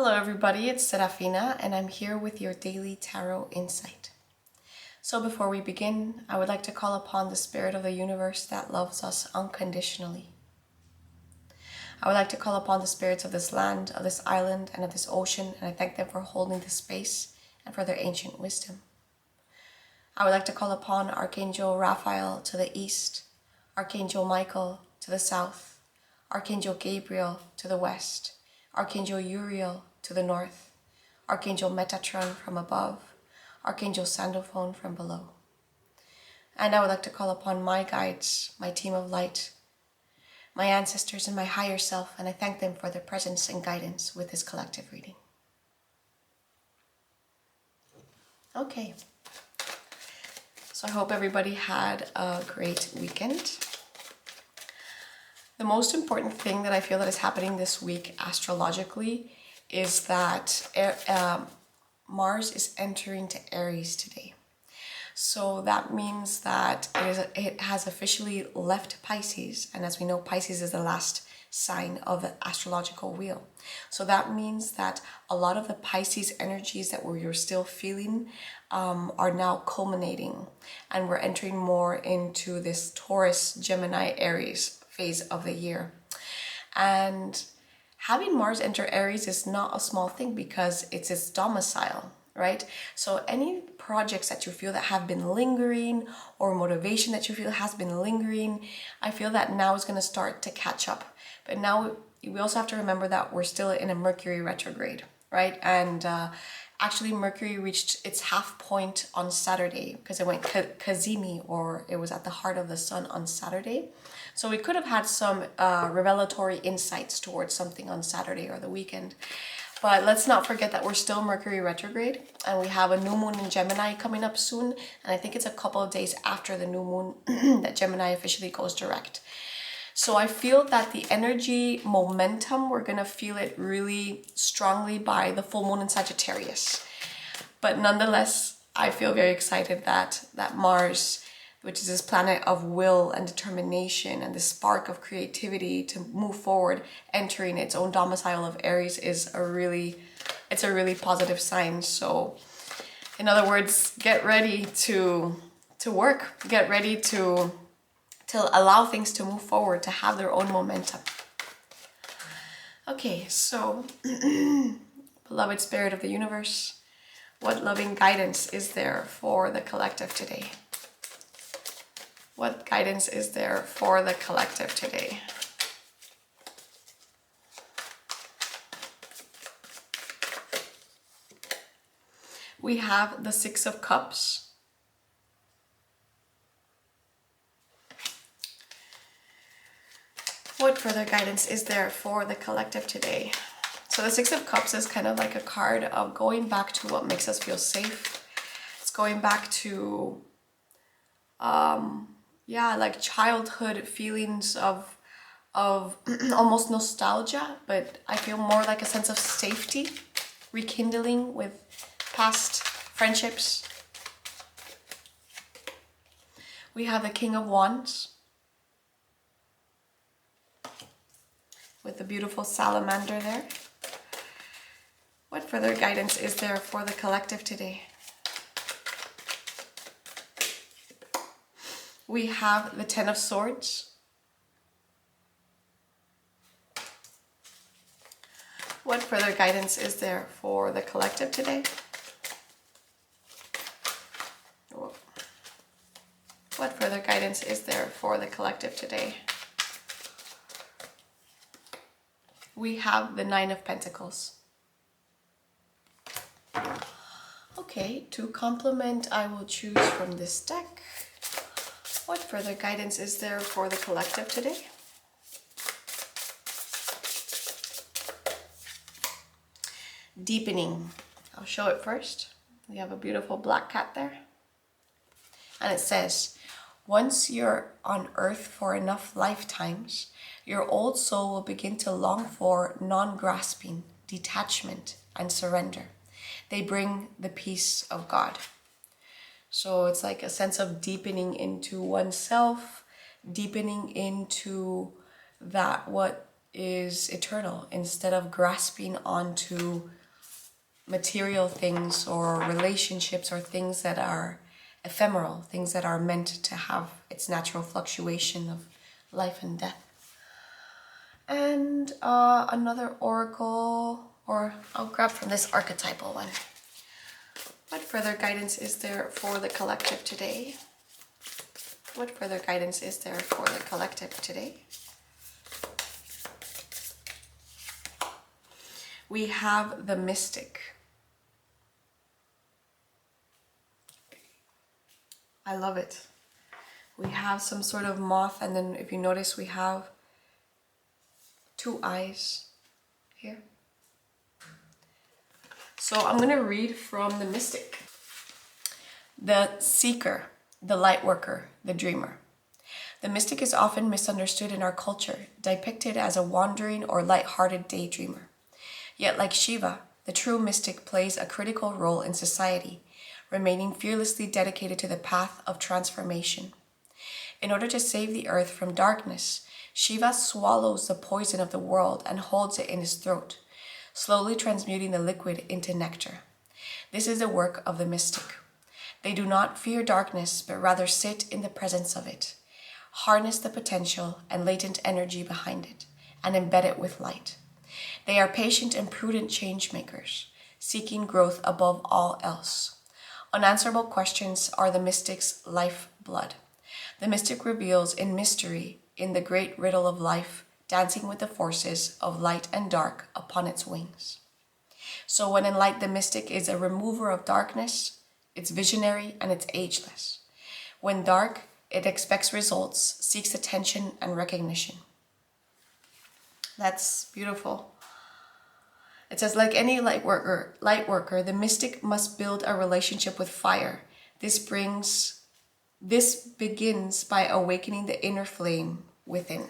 Hello everybody, it's Serafina and I'm here with your daily tarot insight. So before we begin, I would like to call upon the spirit of the universe that loves us unconditionally. I would like to call upon the spirits of this land, of this island, and of this ocean, and I thank them for holding this space and for their ancient wisdom. I would like to call upon Archangel Raphael to the east, Archangel Michael to the south, Archangel Gabriel to the west, Archangel Uriel to the north, Archangel Metatron from above, Archangel Sandalphon from below. And I would like to call upon my guides, my team of light, my ancestors and my higher self, and I thank them for their presence and guidance with this collective reading. Okay. So I hope everybody had a great weekend. The most important thing that I feel that is happening this week astrologically is that Mars is entering to Aries today. So that means that it has officially left Pisces, and as we know, Pisces is the last sign of the astrological wheel. So that means that a lot of the Pisces energies that we were still feeling are now culminating, and we're entering more into this Taurus, Gemini, Aries phase of the year. And having Mars enter Aries is not a small thing because it's its domicile, right? So any projects that you feel that have been lingering or motivation that you feel has been lingering, I feel that now is going to start to catch up. But now we also have to remember that we're still in a Mercury retrograde, right? And actually Mercury reached its half point on Saturday because it went Kazimi, or it was at the heart of the sun on Saturday. So we could have had some revelatory insights towards something on Saturday or the weekend. But let's not forget that we're still Mercury retrograde, and we have a new moon in Gemini coming up soon. And I think it's a couple of days after the new moon that Gemini officially goes direct. So I feel that the energy momentum, we're going to feel it really strongly by the full moon in Sagittarius. But nonetheless, I feel very excited that Mars, which is this planet of will and determination and the spark of creativity to move forward, entering its own domicile of Aries, is a really positive sign. So in other words, get ready to work, get ready to allow things to move forward, to have their own momentum. Okay, so beloved spirit of the universe, what loving guidance is there for the collective today? What guidance is there for the collective today? We have the Six of Cups. What further guidance is there for the collective today? So the Six of Cups is kind of like a card of going back to what makes us feel safe. It's going back to like childhood feelings of almost nostalgia, but I feel more like a sense of safety, rekindling with past friendships. We have the King of Wands with the beautiful salamander there. What further guidance is there for the collective today? We have the Ten of Swords. What further guidance is there for the collective today? What further guidance is there for the collective today? We have the Nine of Pentacles. Okay, to complement, I will choose from this deck. What further guidance is there for the collective today? Deepening. I'll show it first. We have a beautiful black cat there. And it says, once you're on earth for enough lifetimes, your old soul will begin to long for non-grasping, detachment, and surrender. They bring the peace of God. So it's like a sense of deepening into oneself, deepening into that what is eternal instead of grasping onto material things or relationships or things that are ephemeral, things that are meant to have its natural fluctuation of life and death. And another oracle, or I'll grab from this archetypal one. What further guidance is there for the collective today? What further guidance is there for the collective today? We have the Mystic. I love it. We have some sort of moth, and then if you notice, we have 2 eyes here. So I'm going to read from the Mystic. The Seeker, the Lightworker, the Dreamer. The Mystic is often misunderstood in our culture, depicted as a wandering or light-hearted daydreamer. Yet like Shiva, the true mystic plays a critical role in society, remaining fearlessly dedicated to the path of transformation. In order to save the earth from darkness, Shiva swallows the poison of the world and holds it in his throat, slowly transmuting the liquid into nectar. This is the work of the mystic. They do not fear darkness, but rather sit in the presence of it, harness the potential and latent energy behind it, and embed it with light. They are patient and prudent change makers, seeking growth above all else. Unanswerable questions are the mystic's lifeblood. The mystic reveals in mystery, in the great riddle of life, dancing with the forces of light and dark upon its wings. So when in light the mystic is a remover of darkness, it's visionary and it's ageless. When dark, it expects results, seeks attention and recognition. That's beautiful. It says, like any light worker, the mystic must build a relationship with fire. This begins by awakening the inner flame within.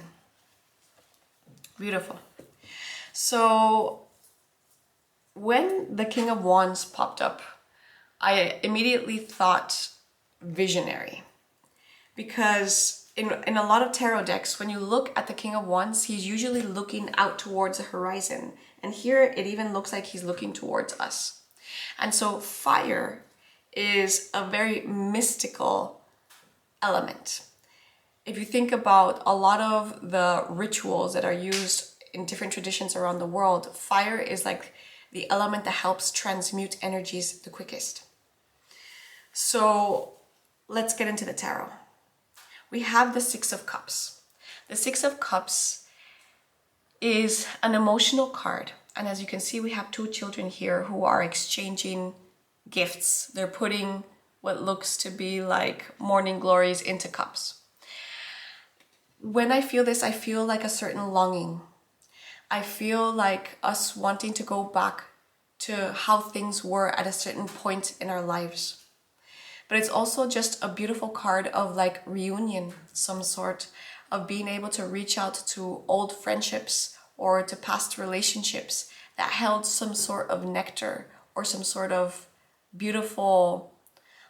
Beautiful. So when the King of Wands popped up, I immediately thought visionary. Because in a lot of tarot decks, when you look at the King of Wands, he's usually looking out towards the horizon. And here it even looks like he's looking towards us. And so fire is a very mystical element. If you think about a lot of the rituals that are used in different traditions around the world, fire is like the element that helps transmute energies the quickest. So let's get into the tarot. We have the 6 of Cups. The 6 of Cups is an emotional card. And as you can see, we have 2 children here who are exchanging gifts. They're putting what looks to be like morning glories into cups. When I feel this, I feel like a certain longing. I feel like us wanting to go back to how things were at a certain point in our lives. But it's also just a beautiful card of like reunion, some sort of being able to reach out to old friendships or to past relationships that held some sort of nectar or some sort of beautiful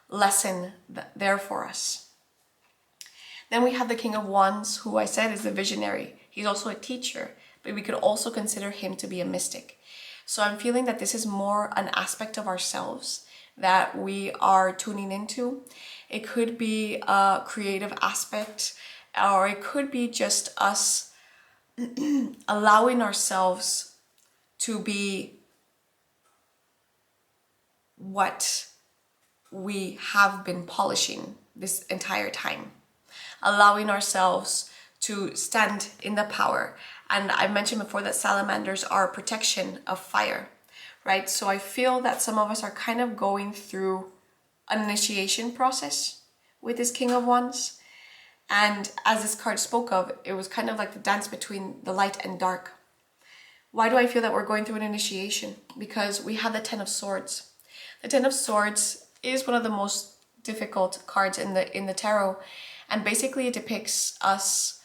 lesson there for us. Then we have the King of Wands, who I said is the visionary. He's also a teacher, but we could also consider him to be a mystic. So I'm feeling that this is more an aspect of ourselves that we are tuning into. It could be a creative aspect, or it could be just us allowing ourselves to be what we have been polishing this entire time. Allowing ourselves to stand in the power. And I mentioned before that salamanders are a protection of fire, right? So I feel that some of us are kind of going through an initiation process with this King of Wands. And as this card spoke of, it was kind of like the dance between the light and dark. Why do I feel that we're going through an initiation? Because we have the 10 of Swords. The 10 of Swords is one of the most difficult cards in the tarot. And basically it depicts us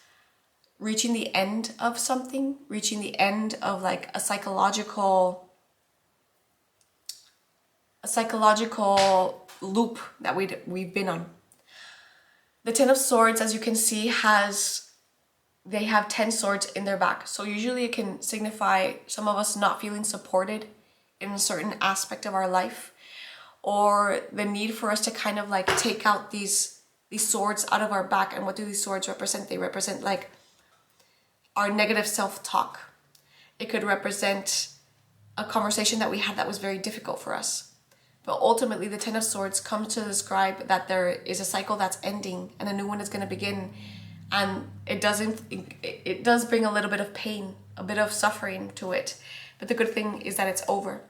reaching the end of something, reaching the end of like a psychological loop that we've been on. The 10 of Swords, as you can see, has they have 10 swords in their back. So usually it can signify some of us not feeling supported in a certain aspect of our life, or the need for us to kind of like take out these swords out of our back. And what do these swords represent? They represent like our negative self-talk. It could represent a conversation that we had that was very difficult for us. But ultimately, the Ten of Swords comes to describe that there is a cycle that's ending and a new one is going to begin. And it does bring a little bit of pain, a bit of suffering to it. But the good thing is that it's over.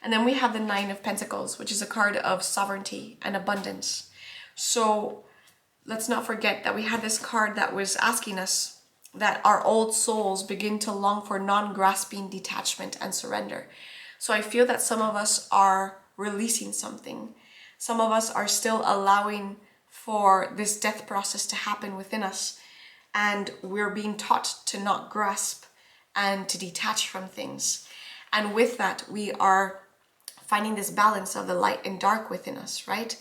And then we have the Nine of Pentacles, which is a card of sovereignty and abundance. So let's not forget that we had this card that was asking us that our old souls begin to long for non-grasping detachment and surrender. So I feel that some of us are releasing something. Some of us are still allowing for this death process to happen within us. And we're being taught to not grasp and to detach from things. And with that, we are finding this balance of the light and dark within us, right?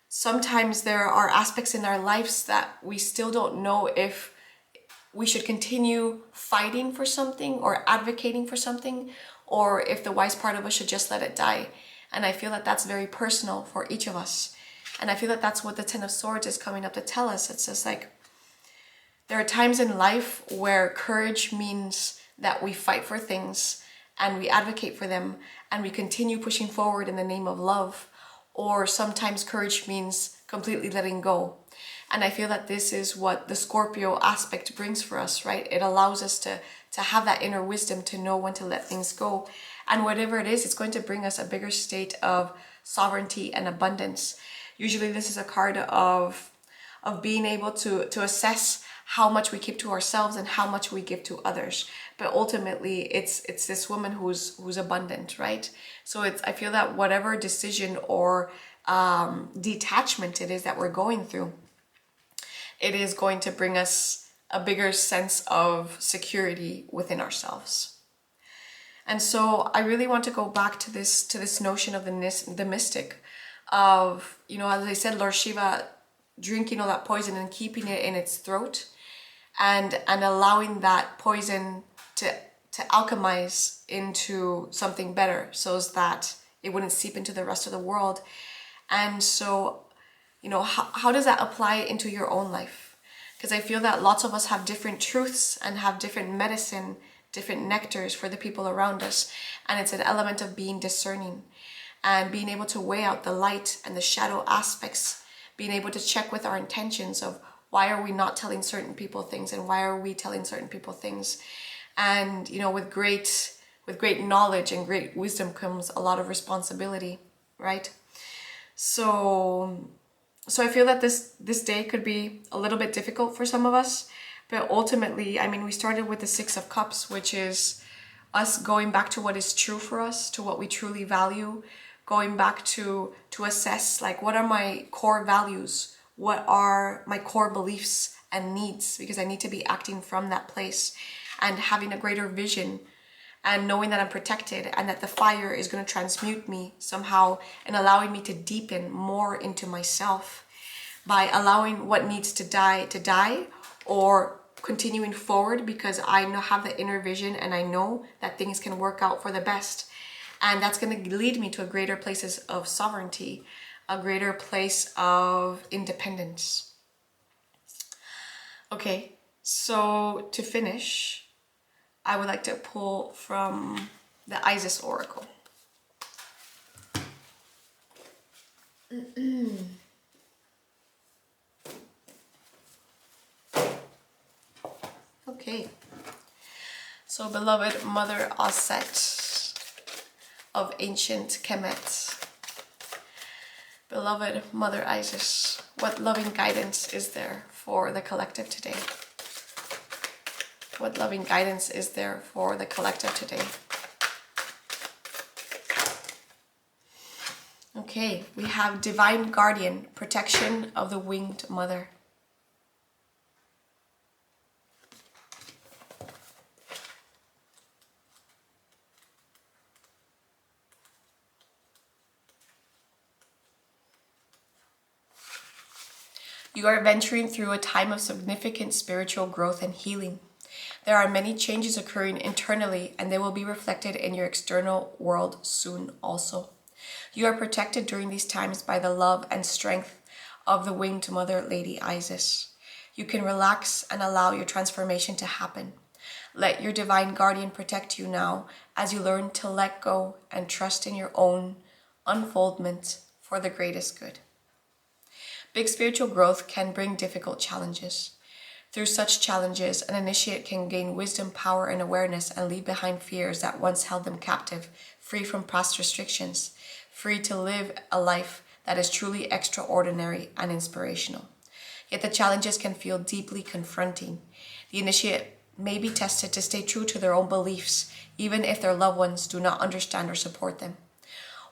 Sometimes there are aspects in our lives that we still don't know if we should continue fighting for something or advocating for something, or if the wise part of us should just let it die. And I feel that that's very personal for each of us. And I feel that that's what the Ten of Swords is coming up to tell us. It's just like, there are times in life where courage means that we fight for things and we advocate for them and we continue pushing forward in the name of love. Or sometimes courage means completely letting go. And I feel that this is what the Scorpio aspect brings for us, right? It allows us to have that inner wisdom to know when to let things go. And whatever it is, it's going to bring us a bigger state of sovereignty and abundance. Usually this is a card of being able to assess how much we keep to ourselves and how much we give to others. But ultimately, it's this woman who's abundant, right? So I feel that whatever decision or detachment it is that we're going through, it is going to bring us a bigger sense of security within ourselves. And so I really want to go back to this notion of the mystic, of, you know, as I said, Lord Shiva drinking all that poison and keeping it in its throat, and allowing that poison to alchemize into something better, so as that it wouldn't seep into the rest of the world. And so, you know, how does that apply into your own life? Because I feel that lots of us have different truths and have different medicine, different nectars for the people around us. And it's an element of being discerning and being able to weigh out the light and the shadow aspects, being able to check with our intentions of why are we not telling certain people things and why are we telling certain people things. And, you know, with great knowledge and great wisdom comes a lot of responsibility, right? So I feel that this day could be a little bit difficult for some of us, but ultimately, I mean, we started with the Six of Cups, which is us going back to what is true for us, to what we truly value, going back to assess, like, what are my core values? What are my core beliefs and needs? Because I need to be acting from that place and having a greater vision and knowing that I'm protected and that the fire is going to transmute me somehow and allowing me to deepen more into myself by allowing what needs to die, or continuing forward because I now have the inner vision and I know that things can work out for the best. And that's going to lead me to a greater places of sovereignty, a greater place of independence. Okay, so to finish, I would like to pull from the Isis Oracle. Okay, so beloved Mother Aset of ancient Kemet, beloved Mother Isis, what loving guidance is there for the collective today? What loving guidance is there for the collective today? Okay, we have Divine Guardian, protection of the winged mother. You are venturing through a time of significant spiritual growth and healing. There are many changes occurring internally, and they will be reflected in your external world soon also. You are protected during these times by the love and strength of the winged mother, Lady Isis. You can relax and allow your transformation to happen. Let your divine guardian protect you now as you learn to let go and trust in your own unfoldment for the greatest good. Big spiritual growth can bring difficult challenges. Through such challenges, an initiate can gain wisdom, power, and awareness and leave behind fears that once held them captive, free from past restrictions, free to live a life that is truly extraordinary and inspirational. Yet the challenges can feel deeply confronting. The initiate may be tested to stay true to their own beliefs, even if their loved ones do not understand or support them.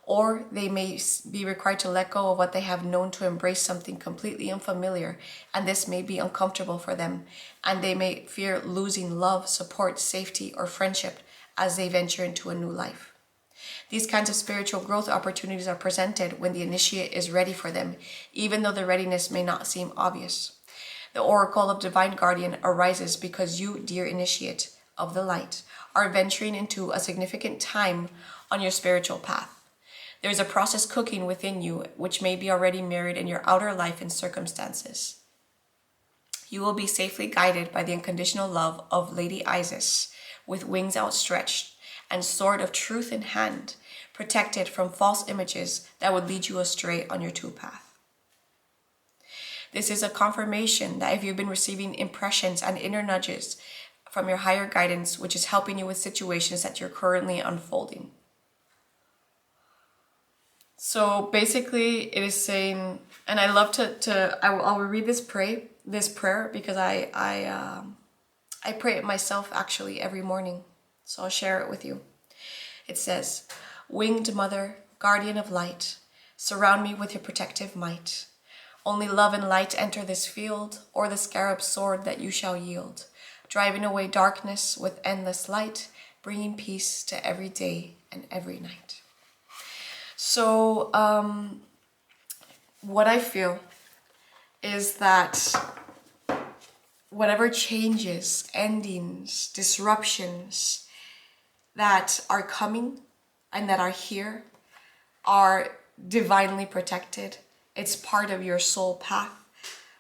Or they may be required to let go of what they have known to embrace something completely unfamiliar, and this may be uncomfortable for them, and they may fear losing love, support, safety, or friendship as they venture into a new life. These kinds of spiritual growth opportunities are presented when the initiate is ready for them, even though the readiness may not seem obvious. The oracle of divine guardian arises because you, dear initiate of the light, are venturing into a significant time on your spiritual path. There is a process cooking within you which may be already mirrored in your outer life and circumstances. You will be safely guided by the unconditional love of Lady Isis, with wings outstretched and sword of truth in hand, protected from false images that would lead you astray on your true path. This is a confirmation that if you've been receiving impressions and inner nudges from your higher guidance, which is helping you with situations that you're currently unfolding. So basically it is saying, and I love I'll read this prayer because I pray it myself actually every morning. So I'll share it with you. It says, winged mother, guardian of light, surround me with your protective might. Only love and light enter this field, or the scarab sword that you shall yield, driving away darkness with endless light, bringing peace to every day and every night. So what I feel is that whatever changes, endings, disruptions that are coming and that are here are divinely protected. It's part of your soul path,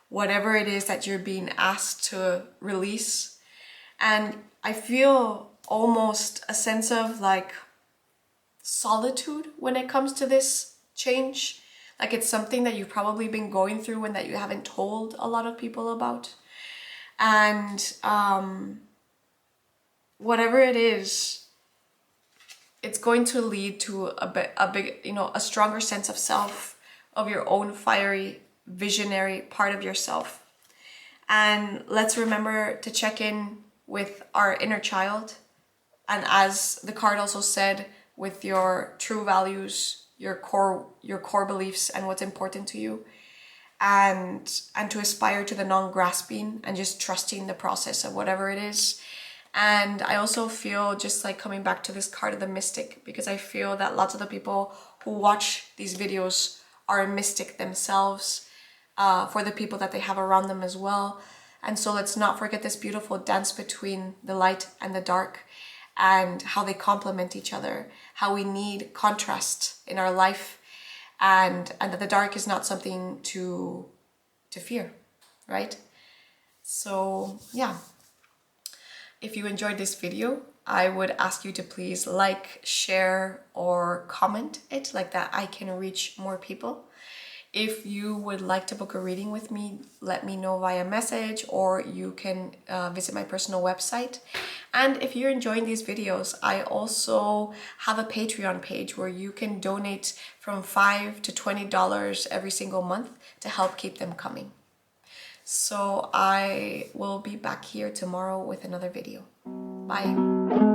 whatever it is that you're being asked to release. And I feel almost a sense of like solitude when it comes to this change. Like it's something that you've probably been going through and that you haven't told a lot of people about. And whatever it is, it's going to lead to a stronger sense of self, of your own fiery, visionary part of yourself. And let's remember to check in with our inner child. And as the card also said, with your true values, your core beliefs and what's important to you, and to aspire to the non-grasping and just trusting the process of whatever it is. And I also feel just like coming back to this card of the mystic, because I feel that lots of the people who watch these videos are a mystic themselves, for the people that they have around them as well. And so let's not forget this beautiful dance between the light and the dark, and how they complement each other, how we need contrast in our life, and that the dark is not something to fear, right? So yeah, if you enjoyed this video, I would ask you to please like, share, or comment it, like that I can reach more people. If you would like to book a reading with me, let me know via message, or you can visit my personal website. And if you're enjoying these videos, I also have a Patreon page where you can donate from $5 to $20 every single month to help keep them coming. So I will be back here tomorrow with another video. Bye.